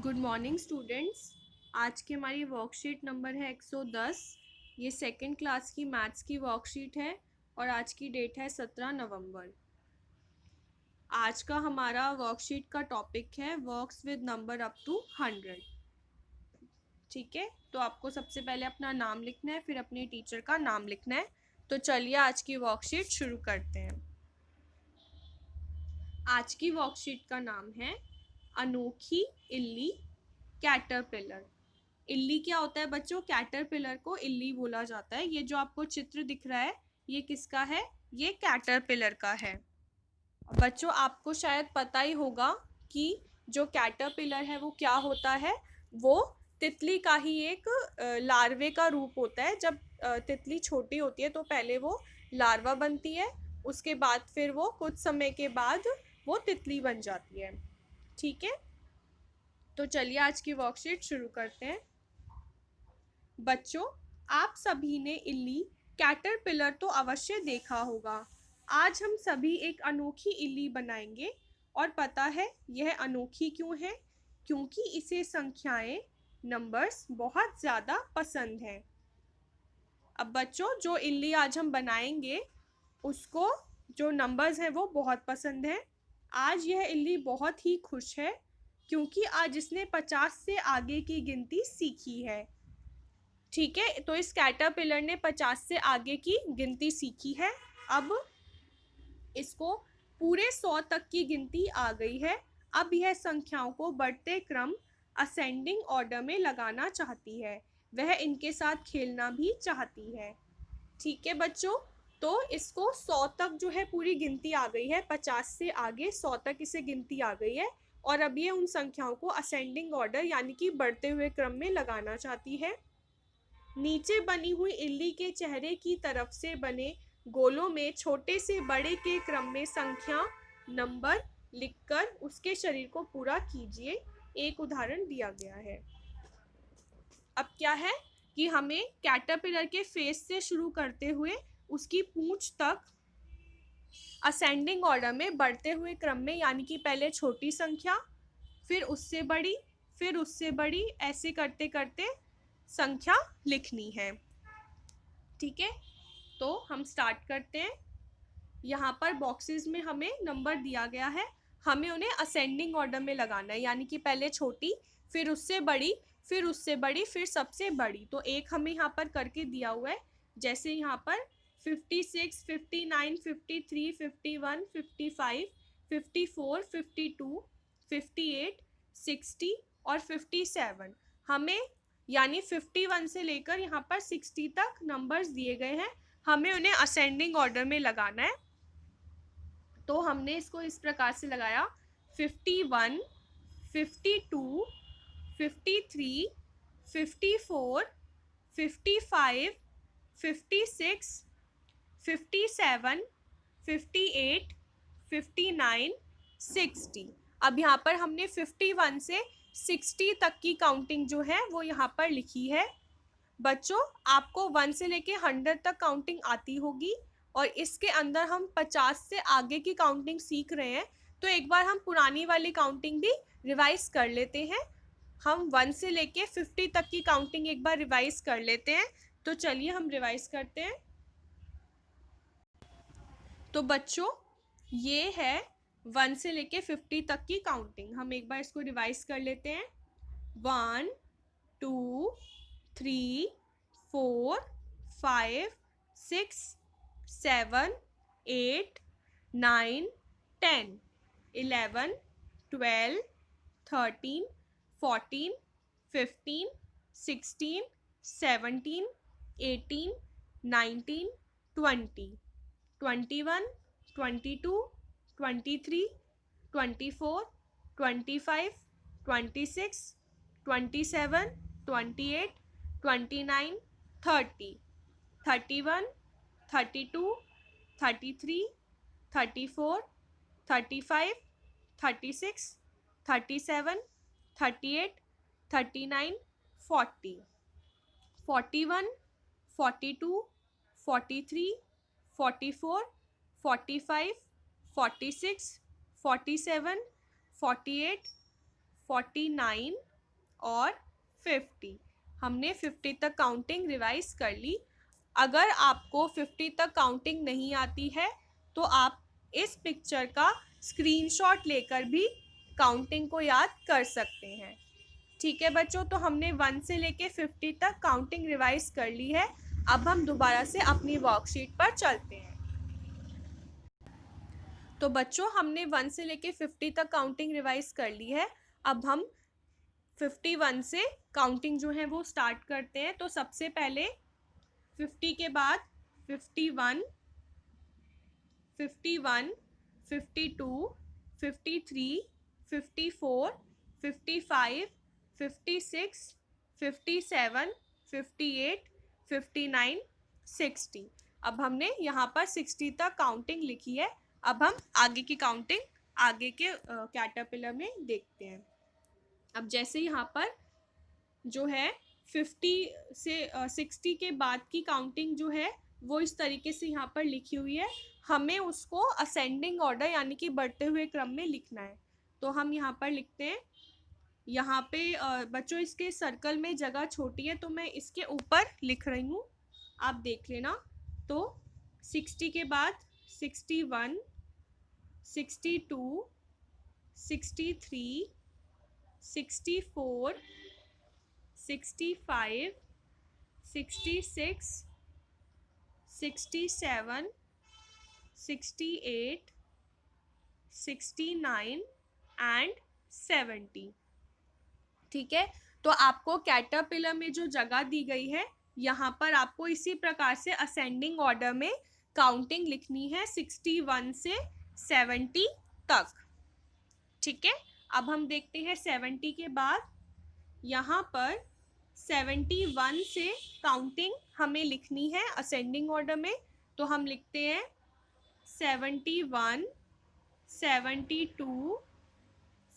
Good morning students. आज की हमारी वर्कशीट नंबर है 110। ये सेकंड क्लास की मैथ्स की वर्कशीट है और आज की डेट है 17 नवंबर। आज का हमारा वर्कशीट का टॉपिक है works with number up to 100। ठीक है, तो आपको सबसे पहले अपना नाम लिखना है, फिर अपने टीचर का नाम लिखना है। तो चलिए आज की वर्कशीट शुरू करते हैं। आज की वर्कशीट का नाम है अनोखी इल्ली कैटरपिलर। इल्ली क्या होता है बच्चों? कैटरपिलर को इल्ली बोला जाता है। ये जो आपको चित्र दिख रहा है ये किसका है? ये कैटरपिलर का है। बच्चों आपको शायद पता ही होगा कि जो कैटरपिलर है वो क्या होता है। वो तितली का ही एक लार्वे का रूप होता है। जब तितली छोटी होती है तो पहले वो लार्वा बनती है, उसके बाद फिर वो कुछ समय के बाद वो तितली बन जाती है। ठीक है, तो चलिए आज की वर्कशीट शुरू करते हैं। बच्चों आप सभी ने इल्ली कैटरपिलर तो अवश्य देखा होगा। आज हम सभी एक अनोखी इल्ली बनाएंगे। और पता है यह अनोखी क्यों है? क्योंकि इसे संख्याएं, नंबर्स बहुत ज़्यादा पसंद हैं। अब बच्चों जो इल्ली आज हम बनाएंगे उसको जो नंबर्स हैं वो बहुत पसंद हैं। आज यह इल्ली बहुत ही खुश है क्योंकि आज इसने 50 से आगे की गिनती सीखी है। ठीक है, तो इस कैटरपिलर ने 50 से आगे की गिनती सीखी है। अब इसको पूरे 100 तक की गिनती आ गई है। अब यह संख्याओं को बढ़ते क्रम असेंडिंग ऑर्डर में लगाना चाहती है। वह इनके साथ खेलना भी चाहती है। ठीक है बच्चों, तो इसको 100 तक जो है पूरी गिनती आ गई है। 50 से आगे 100 तक इसे गिनती आ गई है और अब ये उन संख्याओं को असेंडिंग ऑर्डर यानी कि बढ़ते हुए क्रम में लगाना चाहती है। नीचे बनी हुई इल्ली के चेहरे की तरफ से बने गोलों में छोटे से बड़े के क्रम में संख्या नंबर लिखकर उसके शरीर को पूरा कीजिए। एक उदाहरण दिया गया है। अब क्या है कि हमें कैटरपिलर के फेस से शुरू करते हुए उसकी पूंछ तक असेंडिंग ऑर्डर में बढ़ते हुए क्रम में यानी कि पहले छोटी संख्या, फिर उससे बड़ी, फिर उससे बड़ी, ऐसे करते करते संख्या लिखनी है। ठीक है, तो हम स्टार्ट करते हैं। यहाँ पर बॉक्सेस में हमें नंबर दिया गया है, हमें उन्हें असेंडिंग ऑर्डर में लगाना है यानी कि पहले छोटी, फिर उससे बड़ी, फिर उससे बड़ी, फिर सबसे बड़ी। तो एक हमें यहाँ पर करके दिया हुआ है, जैसे यहाँ पर 56, 59, 53, 51, 55, 54, 52, 58, 60 और 57। हमें यानी 51 से लेकर यहाँ पर 60 तक नंबर्स दिए गए हैं, हमें उन्हें असेंडिंग ऑर्डर में लगाना है। तो हमने इसको इस प्रकार से लगाया 51, 52, 53, 54, 55, 56, 57, 58, 59, 60। अब यहाँ पर हमने 51 से 60 तक की काउंटिंग जो है वो यहाँ पर लिखी है। बच्चों आपको 1 से लेके 100 तक काउंटिंग आती होगी और इसके अंदर हम 50 से आगे की काउंटिंग सीख रहे हैं। तो एक बार हम पुरानी वाली काउंटिंग भी रिवाइज कर लेते हैं। हम 1 से लेके 50 तक की काउंटिंग एक बार रिवाइज कर लेते हैं। तो चलिए हम रिवाइज करते हैं। तो बच्चों ये है 1 से लेके 50 तक की काउंटिंग। हम एक बार इसको रिवाइज कर लेते हैं। 1, 2, 3, 4, 5, 6, 7, 8, 9, 10, 11, 12, 13, 14, 15, 16, 17, 18, 19, 20, 21, 22, 23, 24, 25, 26, 27, 28, 29, 30, 31, 32, 33, 34, 35, 36, 37, 38, 39, 40, 41, 42, 43, 44, 45, 46, 47, 48, 49, और 50। हमने 50 तक काउंटिंग रिवाइज कर ली। अगर आपको 50 तक काउंटिंग नहीं आती है तो आप इस पिक्चर का स्क्रीनशॉट लेकर भी काउंटिंग को याद कर सकते हैं। ठीक है बच्चों, तो हमने 1 से लेके 50 तक काउंटिंग रिवाइज कर ली है। अब हम दोबारा से अपनी वर्कशीट पर चलते हैं। तो बच्चों हमने 1 से लेके 50 तक काउंटिंग रिवाइज कर ली है। अब हम 51 से काउंटिंग जो है वो स्टार्ट करते हैं। तो सबसे पहले 50 के बाद 51, 51, 52, 53, 54, 55, 56, 57, 58, 59, 60। अब हमने यहाँ पर 60 तक काउंटिंग लिखी है। अब हम आगे की काउंटिंग आगे के कैटरपिलर में देखते हैं। अब जैसे यहाँ पर जो है 50 से 60 के बाद की काउंटिंग जो है वो इस तरीके से यहाँ पर लिखी हुई है। हमें उसको असेंडिंग ऑर्डर यानी कि बढ़ते हुए क्रम में लिखना है। तो हम यहाँ पर लिखते हैं। यहाँ पे बच्चों इसके सर्कल में जगह छोटी है तो मैं इसके ऊपर लिख रही हूँ, आप देख लेना। तो 60 के बाद 61, 62, 63, 64, 65, 66, 67, 68, 69 एंड 70। ठीक है, तो आपको कैटरपिलर में जो जगह दी गई है यहाँ पर आपको इसी प्रकार से असेंडिंग ऑर्डर में काउंटिंग लिखनी है 61 से 70 तक। ठीक है, अब हम देखते हैं 70 के बाद यहाँ पर 71 से काउंटिंग हमें लिखनी है असेंडिंग ऑर्डर में। तो हम लिखते हैं 71, 72,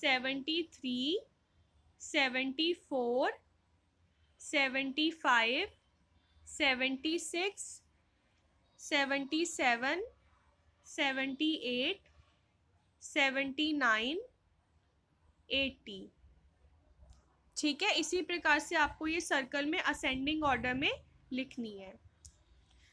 73, 74, 75, 76, 77, 78, 79, 80। ठीक है, इसी प्रकार से आपको ये सर्कल में असेंडिंग ऑर्डर में लिखनी है।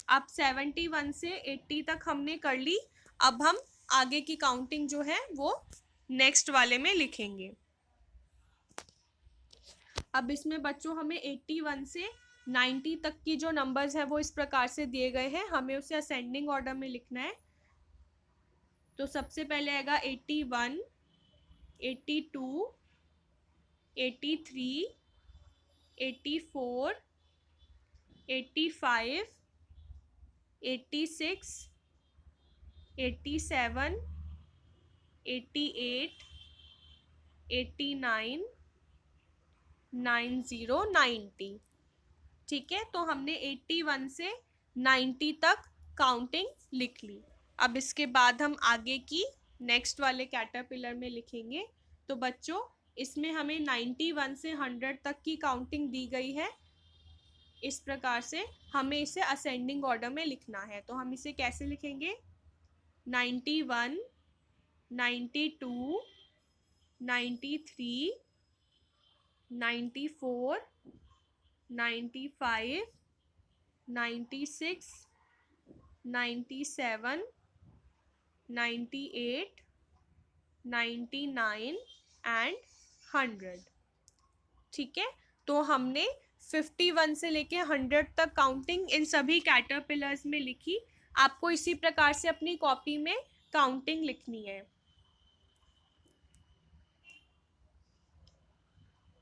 अब 71 से 80 तक हमने कर ली। अब हम आगे की काउंटिंग जो है वो नेक्स्ट वाले में लिखेंगे। अब इसमें बच्चों हमें 81 से 90 तक की जो नंबर्स है वो इस प्रकार से दिए गए हैं, हमें उसे असेंडिंग ऑर्डर में लिखना है। तो सबसे पहले आएगा 81, 82, 83, 84, 85, 86, 87, 88, 89, 90, 90। ठीक है, तो हमने 81 से 90 तक काउंटिंग लिख ली। अब इसके बाद हम आगे की नेक्स्ट वाले कैटरपिलर में लिखेंगे। तो बच्चों इसमें हमें 91 से 100 तक की काउंटिंग दी गई है। इस प्रकार से हमें इसे असेंडिंग ऑर्डर में लिखना है। तो हम इसे कैसे लिखेंगे? 91, 92, 93, 94, 95, 96, 97, 98, 99 एंड 100। ठीक है, तो हमने 51 से लेके 100 तक काउंटिंग इन सभी कैटरपिलर्स में लिखी। आपको इसी प्रकार से अपनी कॉपी में काउंटिंग लिखनी है।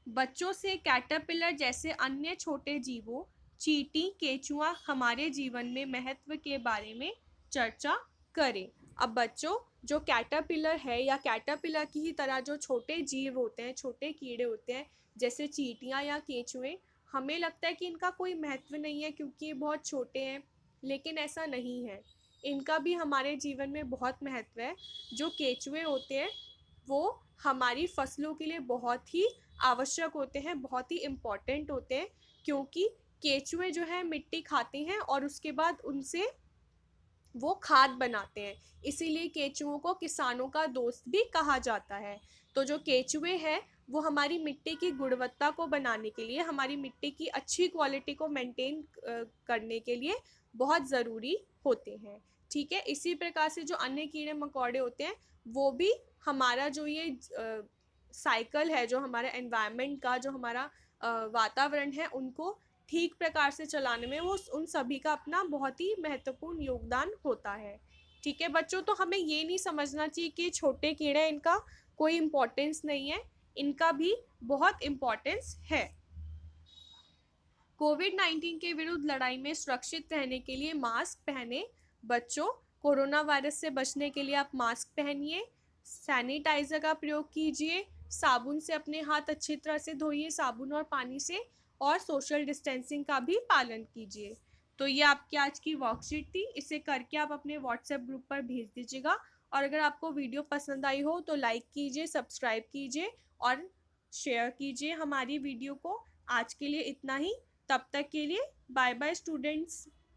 बच्चों से कैटरपिलर जैसे अन्य छोटे जीवों, चींटी, केंचुआ हमारे जीवन में महत्व के बारे में चर्चा करें। अब बच्चों जो कैटरपिलर है या कैटरपिलर की ही तरह जो छोटे जीव होते हैं, छोटे कीड़े होते हैं जैसे चींटियां या केंचुए, हमें लगता है कि इनका कोई महत्व नहीं है क्योंकि ये बहुत छोटे हैं, लेकिन ऐसा नहीं है। इनका भी हमारे जीवन में बहुत महत्व है। जो केंचुए होते हैं वो हमारी फसलों के लिए बहुत ही आवश्यक होते हैं, बहुत ही इम्पॉर्टेंट होते हैं, क्योंकि केंचुए जो है मिट्टी खाते हैं और उसके बाद उनसे वो खाद बनाते हैं। इसीलिए केंचुओं को किसानों का दोस्त भी कहा जाता है। तो जो केंचुए हैं वो हमारी मिट्टी की गुणवत्ता को बनाने के लिए, हमारी मिट्टी की अच्छी क्वालिटी को मेंटेन करने के लिए बहुत ज़रूरी होते हैं। ठीक है, इसी प्रकार से जो अन्य कीड़े मकोड़े होते हैं वो भी हमारा जो ये साइकिल है, जो हमारे एनवायरनमेंट का, जो हमारा वातावरण है, उनको ठीक प्रकार से चलाने में वो उन सभी का अपना बहुत ही महत्वपूर्ण योगदान होता है। ठीक है बच्चों, तो हमें ये नहीं समझना चाहिए कि छोटे कीड़े इनका कोई इम्पोर्टेंस नहीं है, इनका भी बहुत इम्पोर्टेंस है। कोविड-19 के विरुद्ध लड़ाई में सुरक्षित रहने के लिए मास्क पहने बच्चों। कोरोना वायरस से बचने के लिए आप मास्क पहनिए, सैनिटाइजर का प्रयोग कीजिए, साबुन से अपने हाथ अच्छी तरह से धोइए, साबुन और पानी से, और सोशल डिस्टेंसिंग का भी पालन कीजिए। तो ये आपकी आज की वर्कशीट थी, इसे करके आप अपने व्हाट्सएप ग्रुप पर भेज दीजिएगा। और अगर आपको वीडियो पसंद आई हो तो लाइक कीजिए, सब्सक्राइब कीजिए और शेयर कीजिए हमारी वीडियो को। आज के लिए इतना ही, तब तक के लिए बाय बाय स्टूडेंट्स।